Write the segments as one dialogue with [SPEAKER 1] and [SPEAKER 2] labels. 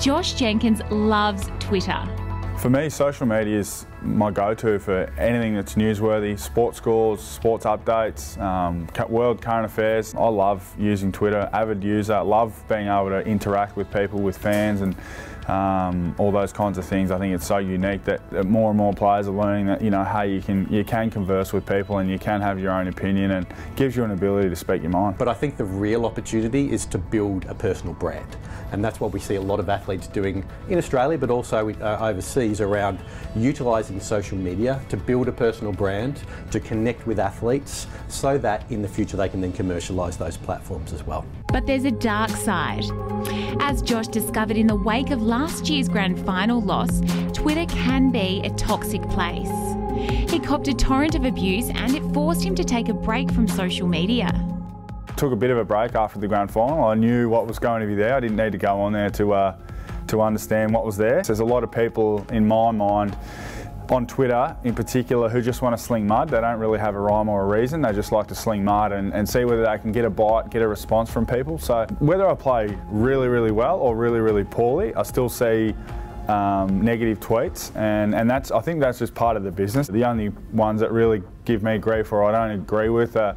[SPEAKER 1] Josh Jenkins loves Twitter.
[SPEAKER 2] For me, social media is my go-to for anything that's newsworthy, sports scores, sports updates, world current affairs. I love using Twitter, avid user, love being able to interact with people, with fans and all those kinds of things. I think it's so unique that more and more players are learning that, hey, you can converse with people and you can have your own opinion, and gives you an ability to speak your mind.
[SPEAKER 3] But I think the real opportunity is to build a personal brand, and that's what we see a lot of athletes doing in Australia but also overseas, around utilising social media to build a personal brand, to connect with athletes, so that in the future they can then commercialise those platforms as well.
[SPEAKER 1] But there's a dark side. As Josh discovered in the wake of last year's grand final loss, Twitter can be a toxic place. He copped a torrent of abuse and it forced him to take a break from social media.
[SPEAKER 2] Took a bit of a break after the grand final. I knew what was going to be there. I didn't need to go on there to understand what was there. There's a lot of people in my mind on Twitter in particular who just want to sling mud. They don't really have a rhyme or a reason. They just like to sling mud and see whether they can get a bite, get a response from people. So whether I play really, really well or really, really poorly, I still see negative tweets, and I think that's just part of the business. The only ones that really give me grief or I don't agree with are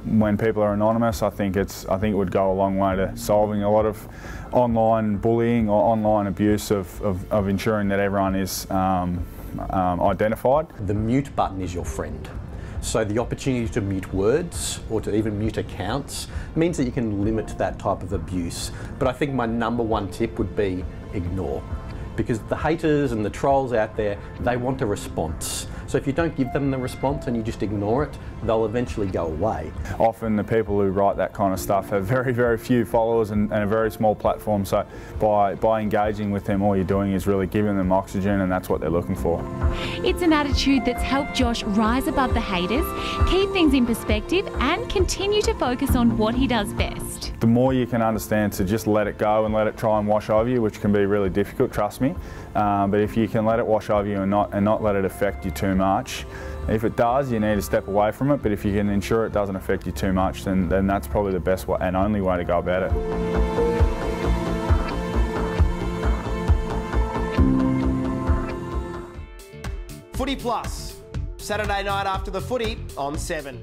[SPEAKER 2] when people are anonymous. I think it would go a long way to solving a lot of online bullying or online abuse of ensuring that everyone is identified.
[SPEAKER 3] The mute button is your friend. So the opportunity to mute words or to even mute accounts means that you can limit that type of abuse. But I think my number one tip would be ignore. Because the haters and the trolls out there, they want a response. So if you don't give them the response and you just ignore it, they'll eventually go away.
[SPEAKER 2] Often the people who write that kind of stuff have very, very few followers and a very small platform. So by engaging with them, all you're doing is really giving them oxygen, and that's what they're looking for.
[SPEAKER 1] It's an attitude that's helped Josh rise above the haters, keep things in perspective and continue to focus on what he does best.
[SPEAKER 2] The more you can understand to just let it go and let it try and wash over you, which can be really difficult, trust me. But if you can let it wash over you and not let it affect you too much, if it does, you need to step away from it. But if you can ensure it doesn't affect you too much, then that's probably the best way and only way to go about it.
[SPEAKER 4] Footy Plus, Saturday night after the footy on 7.